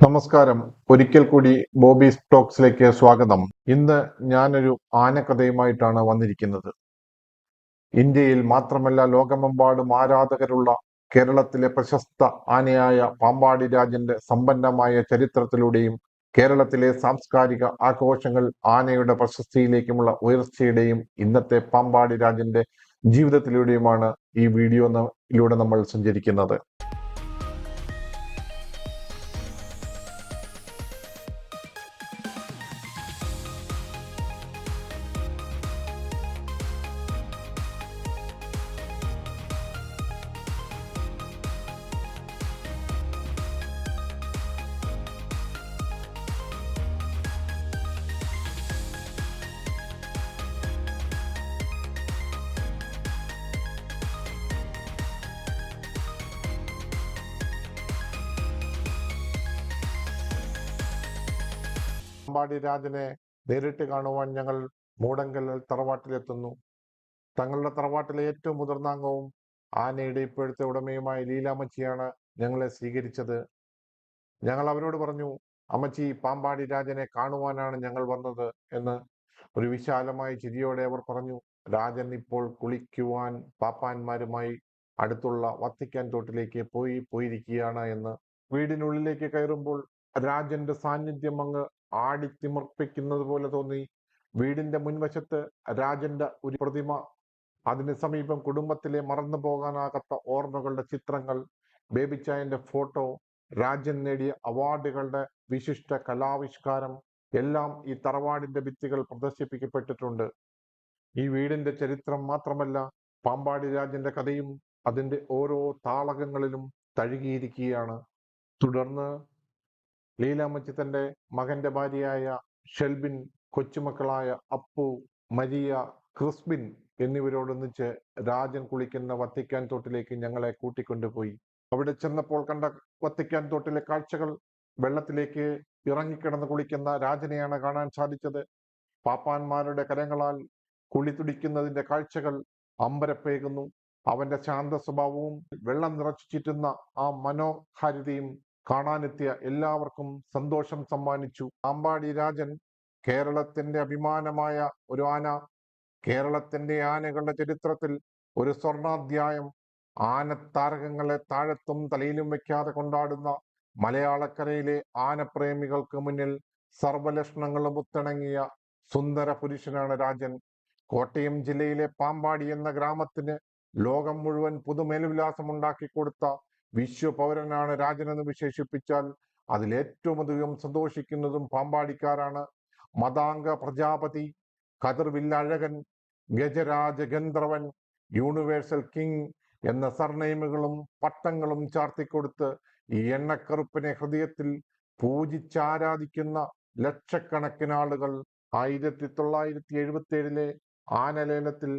നമസ്കാരം. ഒരിക്കൽ കൂടി ബോബീസ് ടോക്സിലേക്ക് സ്വാഗതം. ഇന്ന് ഞാനൊരു ആനക്കഥയുമായിട്ടാണ് വന്നിരിക്കുന്നത്. ഇന്ത്യയിൽ മാത്രമല്ല ലോകമെമ്പാടും ആരാധകരുള്ള കേരളത്തിലെ പ്രശസ്ത ആനയായ പാമ്പാടി രാജന്റെ സമ്പന്നമായ ചരിത്രത്തിലൂടെയും കേരളത്തിലെ സാംസ്കാരിക ആഘോഷങ്ങൾ ആനയുടെ പ്രശസ്തിയിലേക്കുമുള്ള ഉയർച്ചയുടെയും ഇന്നത്തെ പാമ്പാടി രാജന്റെ ജീവിതത്തിലൂടെയുമാണ് ഈ വീഡിയോയിലൂടെ നമ്മൾ സഞ്ചരിക്കുന്നത്. പാമ്പാടി രാജനെ നേരിട്ട് കാണുവാൻ ഞങ്ങൾ മൂടങ്കൽ തറവാട്ടിലെത്തുന്നു. തങ്ങളുടെ തറവാട്ടിലെ ഏറ്റവും മുതിർന്ന അംഗവും ആനയുടെ ഇപ്പോഴത്തെ ഉടമയുമായ ലീലാമ്മച്ചിയാണ് ഞങ്ങളെ സ്വീകരിച്ചത്. ഞങ്ങൾ അവരോട് പറഞ്ഞു, അമ്മച്ചി, പാമ്പാടി രാജനെ കാണുവാനാണ് ഞങ്ങൾ വന്നത് എന്ന്. ഒരു വിശാലമായ ചിരിയോടെ അവർ പറഞ്ഞു, രാജൻ ഇപ്പോൾ കുളിക്കുവാൻ പാപ്പാന്മാരുമായി അടുത്തുള്ള വത്തിക്കാൻ തോട്ടിലേക്ക് പോയിരിക്കുകയാണ് എന്ന്. വീടിനുള്ളിലേക്ക് കയറുമ്പോൾ രാജന്റെ സാന്നിധ്യം അങ്ങ് ആടിത്തിമർപ്പിക്കുന്നത് പോലെ തോന്നി. വീടിന്റെ മുൻവശത്ത് രാജന്റെ ഒരു പ്രതിമ, അതിന് സമീപം കുടുംബത്തിലെ മറന്നു പോകാനാകാത്ത ഓർമ്മകളുടെ ചിത്രങ്ങൾ, ബേബിച്ചായന്റെ ഫോട്ടോ, രാജൻ നേടിയ അവാർഡുകളുടെ വിശിഷ്ട കലാവിഷ്കാരം എല്ലാം ഈ തറവാടിന്റെ ഭിത്തികൾ പ്രദർശിപ്പിക്കപ്പെട്ടിട്ടുണ്ട്. ഈ വീടിന്റെ ചരിത്രം മാത്രമല്ല, പാമ്പാടി രാജന്റെ കഥയും അതിന്റെ ഓരോ താളകങ്ങളിലും തഴുകിയിരിക്കുകയാണ്. തുടർന്ന് ലീലാമ്മച്ചി തന്റെ മകന്റെ ഭാര്യയായ ഷെൽബിൻ, കൊച്ചുമക്കളായ അപ്പു, മരിയ, ക്രിസ്ബിൻ എന്നിവരോടൊന്നിച്ച് രാജൻ കുളിക്കുന്ന വത്തിക്കാൻ തോട്ടിലേക്ക് ഞങ്ങളെ കൂട്ടിക്കൊണ്ടുപോയി. അവിടെ ചെന്നപ്പോൾ കണ്ട വത്തിക്കാൻ തോട്ടിലെ കാഴ്ചകൾ, വെള്ളത്തിലേക്ക് ഇറങ്ങിക്കിടന്ന് കുളിക്കുന്ന രാജനെയാണ് കാണാൻ സാധിച്ചത്. പാപ്പാന്മാരുടെ കരങ്ങളാൽ കുളി തുടിക്കുന്നതിന്റെ കാഴ്ചകൾ അമ്പരപ്പേകുന്നു. അവന്റെ ശാന്ത സ്വഭാവവും വെള്ളം നിറച്ചു ചുറ്റുന്ന ആ മനോഹാരിതയും കാണാനെത്തിയ എല്ലാവർക്കും സന്തോഷം സമ്മാനിച്ചു. പാമ്പാടി രാജൻ കേരളത്തിന്റെ അഭിമാനമായ ഒരു ആന. കേരളത്തിന്റെ ആനകളുടെ ചരിത്രത്തിൽ ഒരു സ്വർണാധ്യായം. ആനത്താരകങ്ങളെ താഴത്തും തലയിലും വെക്കാതെ കൊണ്ടാടുന്ന മലയാളക്കരയിലെ ആനപ്രേമികൾക്ക് മുന്നിൽ സർവലക്ഷണങ്ങളും ഒത്തിണങ്ങിയ സുന്ദര പുരുഷനാണ് രാജൻ. കോട്ടയം ജില്ലയിലെ പാമ്പാടി എന്ന ഗ്രാമത്തിന് ലോകം മുഴുവൻ പുതുമേൽവിലാസം ഉണ്ടാക്കി കൊടുത്ത വിശ്വപൗരനാണ് രാജനെന്ന് വിശേഷിപ്പിച്ചാൽ അതിലേറ്റവും അധികം സന്തോഷിക്കുന്നതും പാമ്പാടിക്കാരാണ്. മതാംഗ പ്രജാപതി, കതിർവില്ലഴകൻ, ഗജരാജ ഗന്ധർവൻ, യൂണിവേഴ്സൽ കിങ് എന്ന സർനെയിമുകളും പട്ടങ്ങളും ചാർത്തിക്കൊടുത്ത് ഈ എണ്ണക്കറുപ്പിനെ ഹൃദയത്തിൽ പൂജിച്ചാരാധിക്കുന്ന ലക്ഷക്കണക്കിന് ആളുകൾ. 1977 ആനലേലത്തിൽ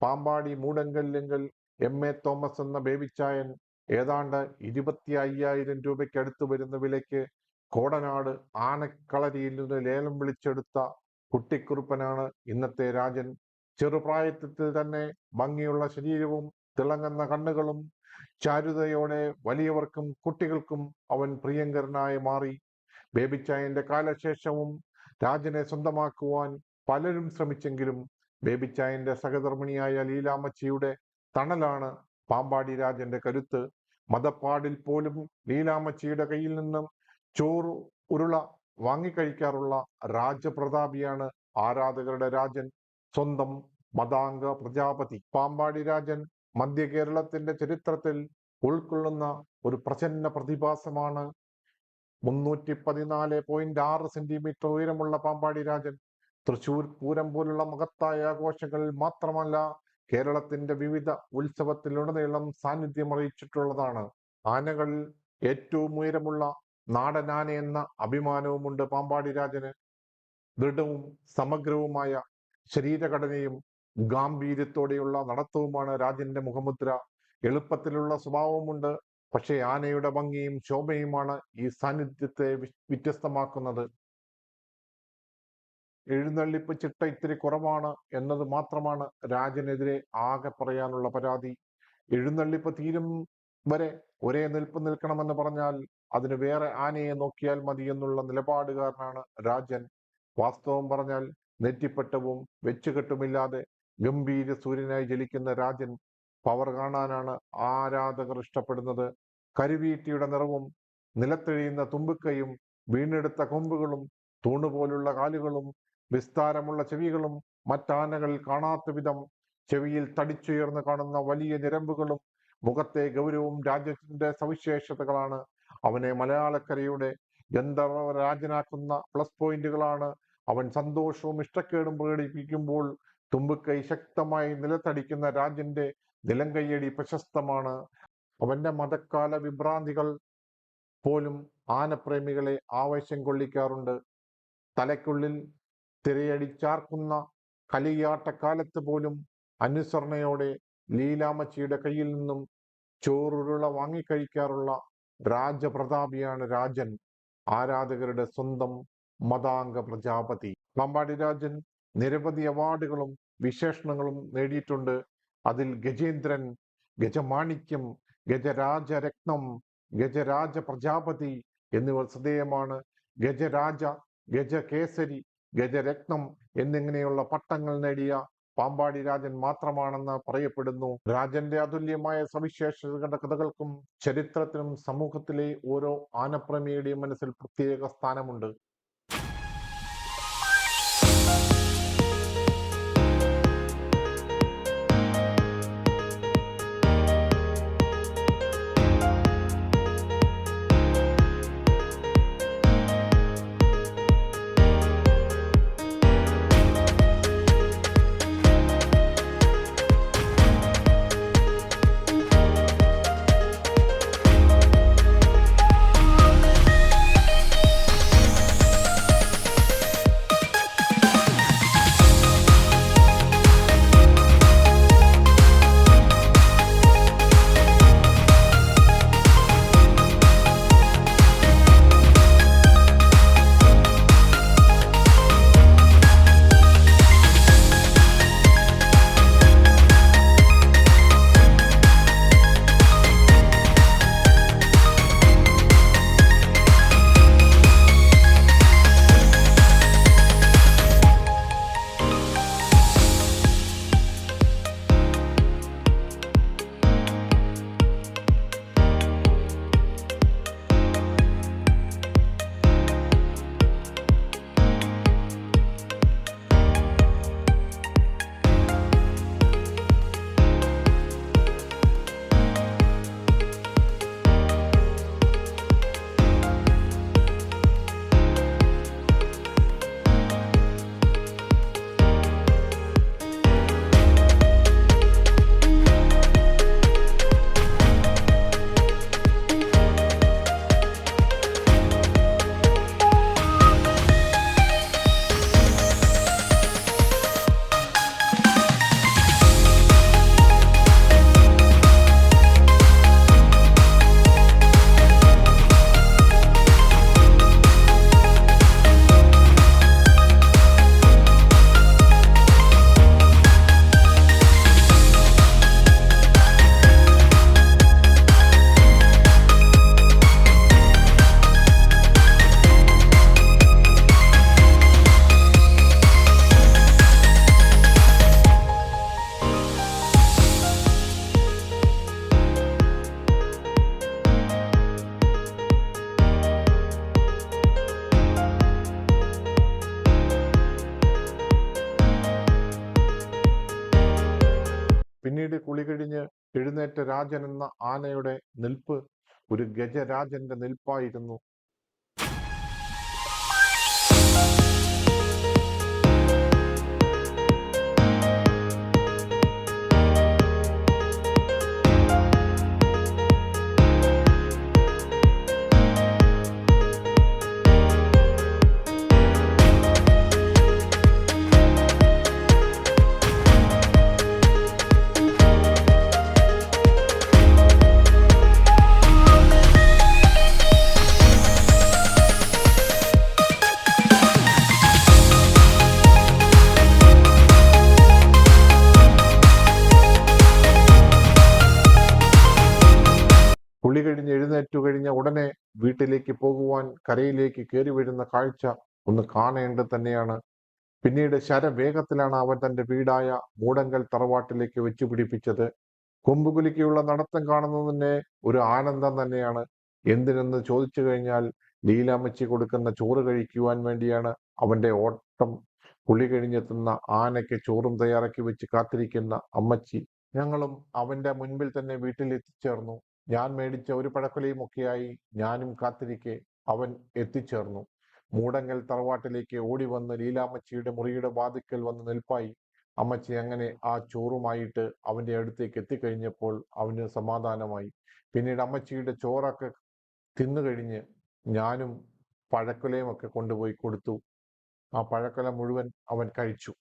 പാമ്പാടി മൂടങ്കല്ലിങ്കൽ MA തോമസ് എന്ന ബേബിച്ചായൻ ഏതാണ്ട് 25,000 രൂപയ്ക്ക് അടുത്ത് വരുന്ന വിലയ്ക്ക് കോടനാട് ആനക്കളരിയിൽ നിന്ന് ലേലം വിളിച്ചെടുത്ത കുട്ടിക്കുറുപ്പനാണ് ഇന്നത്തെ രാജൻ. ചെറുപ്രായത്തിൽ തന്നെ ഭംഗിയുള്ള ശരീരവും തിളങ്ങുന്ന കണ്ണുകളും ചാരുതയോടെ വലിയവർക്കും കുട്ടികൾക്കും അവൻ പ്രിയങ്കരനായി മാറി. ബേബിച്ചായന്റെ കാലശേഷവും രാജനെ സ്വന്തമാക്കുവാൻ പലരും ശ്രമിച്ചെങ്കിലും ബേബിച്ചായന്റെ സഹധർമ്മിണിയായ ലീലാമ്മച്ചിയുടെ തണലാണ് പാമ്പാടി രാജന്റെ കരുത്ത്. മതപ്പാടിൽ പോലും ലീലാമ്മച്ചിയുടെ കയ്യിൽ നിന്നും ചോറ് ഉരുള വാങ്ങിക്കഴിക്കാറുള്ള രാജപ്രതാപിയാണ് ആരാധകരുടെ രാജൻ, സ്വന്തം മതാംഗ പ്രജാപതി. പാമ്പാടി രാജൻ മധ്യ കേരളത്തിന്റെ ചരിത്രത്തിൽ ഉൾക്കൊള്ളുന്ന ഒരു പ്രചന്ന പ്രതിഭാസമാണ്. 314.6 സെന്റിമീറ്റർ ഉയരമുള്ള പാമ്പാടി രാജൻ തൃശൂർ പൂരം പോലുള്ള മഹത്തായ ആഘോഷങ്ങളിൽ മാത്രമല്ല, കേരളത്തിന്റെ വിവിധ ഉത്സവത്തിലുടനീളം സാന്നിധ്യം അറിയിച്ചിട്ടുള്ളതാണ്. ആനകളിൽ ഏറ്റവും ഉയരമുള്ള നാടൻ ആന എന്ന അഭിമാനവുമുണ്ട് പാമ്പാടി രാജന്. ദൃഢവും സമഗ്രവുമായ ശരീരഘടനയും ഗാംഭീര്യത്തോടെയുള്ള നടത്തവുമാണ് രാജന്റെ മുഖമുദ്ര. എളുപ്പത്തിലുള്ള സ്വഭാവമുണ്ട്, പക്ഷേ ആനയുടെ ഭംഗിയും ശോഭയുമാണ് ഈ സാന്നിധ്യത്തെ വ്യത്യസ്തമാക്കുന്നത്. എഴുന്നള്ളിപ്പ് ചിട്ട ഇത്തിരി കുറവാണ് എന്നത് മാത്രമാണ് രാജനെതിരെ ആകെ പറയാനുള്ള പരാതി. എഴുന്നള്ളിപ്പ് തീരും വരെ ഒരേ നിൽപ്പ് നിൽക്കണമെന്ന് പറഞ്ഞാൽ അതിന് വേറെ ആനയെ നോക്കിയാൽ മതി എന്നുള്ള നിലപാടുകാരനാണ് രാജൻ. വാസ്തവം പറഞ്ഞാൽ നെറ്റിപ്പട്ടവും വെച്ചുകെട്ടുമില്ലാതെ ഗംഭീര സൂര്യനായി ജലിക്കുന്ന രാജൻ പവർ കാണാനാണ് ആരാധകർ ഇഷ്ടപ്പെടുന്നത്. കരിവീറ്റിയുടെ നിറവും നിലത്തെഴിയുന്ന തുമ്പിക്കൈയും വീണെടുത്ത കൊമ്പുകളും തൂണുപോലുള്ള കാലുകളും വിസ്താരമുള്ള ചെവികളും മറ്റാനകൾ കാണാത്ത വിധം ചെവിയിൽ തടിച്ചുയർന്ന് കാണുന്ന വലിയ ഞരമ്പുകളും മുഖത്തെ ഗൗരവവും രാജ്യത്തിന്റെ സവിശേഷതകളാണ് അവനെ മലയാളക്കരയുടെ ഗന്ധർവ രാജനാക്കുന്ന പ്ലസ് പോയിന്റുകളാണ്. അവൻ സന്തോഷവും ഇഷ്ടക്കേടും പ്രകടിപ്പിക്കുമ്പോൾ തുമ്പിക്കൈ ശക്തമായി നിലത്തടിക്കുന്ന രാജന്റെ നിലങ്കയ്യടി പ്രശസ്തമാണ്. അവന്റെ മതക്കാല വിഭ്രാന്തികൾ പോലും ആനപ്രേമികളെ ആവേശം കൊള്ളിക്കാറുണ്ട്. തലയ്ക്കുള്ളിൽ തിരയടിച്ചാർക്കുന്ന കലിയാട്ടക്കാലത്ത് പോലും അനുസരണയോടെ ലീലാമച്ചിയുടെ കയ്യിൽ നിന്നും ചോറുരുള വാങ്ങിക്കഴിക്കാറുള്ള രാജപ്രതാപിയാണ് രാജൻ, ആരാധകരുടെ സ്വന്തം മതാംഗ പ്രജാപതി. പാമ്പാടി രാജൻ നിരവധി അവാർഡുകളും വിശേഷണങ്ങളും നേടിയിട്ടുണ്ട്. അതിൽ ഗജേന്ദ്രൻ, ഗജമാണിക്യം, ഗജരാജരത്നം, ഗജരാജ പ്രജാപതി എന്നിവർ ശ്രദ്ധേയമാണ്. ഗജരാജ, ഗജകേസരി, ഗജരത്നം എന്നിങ്ങനെയുള്ള പട്ടങ്ങൾ നേടിയ പാമ്പാടി രാജൻ മാത്രമാണെന്ന് പറയപ്പെടുന്നു. രാജന്റെ അതുല്യമായ സവിശേഷതകളുടെ കഥകൾക്കും ചരിത്രത്തിനും സമൂഹത്തിലെ ഓരോ ആനപ്രേമിയുടെയും മനസ്സിൽ പ്രത്യേക സ്ഥാനമുണ്ട്. പിന്നീട് കുളി കഴിഞ്ഞ് എഴുന്നേറ്റ രാജൻ എന്ന ആനയുടെ നിൽപ്പ് ഒരു ഗജരാജന്റെ നിൽപ്പായിരുന്നു. കുളി കഴിഞ്ഞ് എഴുന്നേറ്റു കഴിഞ്ഞ ഉടനെ വീട്ടിലേക്ക് പോകുവാൻ കരയിലേക്ക് കയറി വരുന്ന കാഴ്ച ഒന്ന് കാണേണ്ടത് തന്നെയാണ്. പിന്നീട് ശരവേഗത്തിലാണ് അവൻ തന്റെ വീടായ മൂടങ്കൽ തറവാട്ടിലേക്ക് വെച്ചു പിടിപ്പിച്ചത്. കൊമ്പുകുലുക്കിയുള്ള നടത്തം കാണുന്നതിന് ഒരു ആനന്ദം തന്നെയാണ്. എന്തിനെന്ന് ചോദിച്ചു കഴിഞ്ഞാൽ ലീലാമ്മച്ചി കൊടുക്കുന്ന ചോറ് കഴിക്കുവാൻ വേണ്ടിയാണ് അവന്റെ ഓട്ടം. കുളി കഴിഞ്ഞെത്തുന്ന ആനയ്ക്ക് ചോറും തയ്യാറാക്കി വെച്ച് കാത്തിരിക്കുന്ന അമ്മച്ചി. ഞങ്ങളും അവന്റെ മുൻപിൽ തന്നെ വീട്ടിൽ എത്തിച്ചേർന്നു. ഞാൻ മേടിച്ച ഒരു പഴക്കൊലയും ഒക്കെയായി ഞാനും കാത്തിരിക്കെ അവൻ എത്തിച്ചേർന്നു. മൂടങ്കൽ തറവാട്ടിലേക്ക് ഓടി വന്ന് ലീലാമ്മച്ചിയുടെ മുറിയുടെ വാതിക്കൽ വന്ന് നിൽപ്പായി. അമ്മച്ചി അങ്ങനെ ആ ചോറുമായിട്ട് അവന്റെ അടുത്തേക്ക് എത്തിക്കഴിഞ്ഞപ്പോൾ അവന് സമാധാനമായി. പിന്നീട് അമ്മച്ചിയുടെ ചോറൊക്കെ തിന്നു കഴിഞ്ഞ് ഞാനും പഴക്കൊലയും ഒക്കെ കൊണ്ടുപോയി കൊടുത്തു. ആ പഴക്കൊല മുഴുവൻ അവൻ കഴിച്ചു.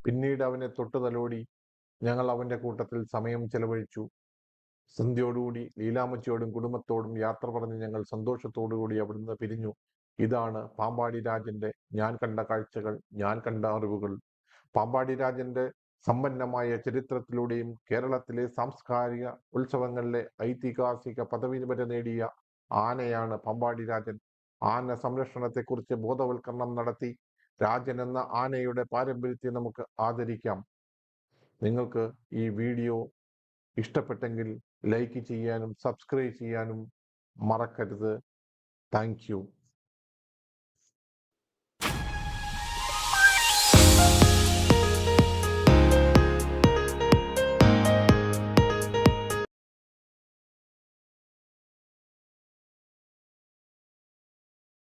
പിന്നീട് അവനെ തൊട്ടു തലോടി ഞങ്ങൾ അവന്റെ കൂട്ടത്തിൽ സമയം ചെലവഴിച്ചു. സന്ധ്യയോടുകൂടി ലീലാമ്മച്ചിയോടും കുടുംബത്തോടും യാത്ര പറഞ്ഞ് ഞങ്ങൾ സന്തോഷത്തോടുകൂടി അവിടുന്ന് പിരിഞ്ഞു. ഇതാണ് പാമ്പാടി രാജന്റെ ഞാൻ കണ്ട കാഴ്ചകൾ, ഞാൻ കണ്ട അറിവുകൾ. പാമ്പാടി രാജന്റെ സമ്പന്നമായ ചരിത്രത്തിലൂടെയും കേരളത്തിലെ സാംസ്കാരിക ഉത്സവങ്ങളിലെ ഐതിഹാസിക പദവി വരെ നേടിയ ആനയാണ് പാമ്പാടി രാജൻ. ആന സംരക്ഷണത്തെക്കുറിച്ച് ബോധവൽക്കരണം നടത്തി രാജൻ എന്ന ആനയുടെ പാരമ്പര്യത്തെ നമുക്ക് ആദരിക്കാം. നിങ്ങൾക്ക് ഈ വീഡിയോ ഇഷ്ടപ്പെട്ടെങ്കിൽ ലൈക്ക് ചെയ്യാനും സബ്സ്ക്രൈബ് ചെയ്യാനും മറക്കരുത്. Thank you.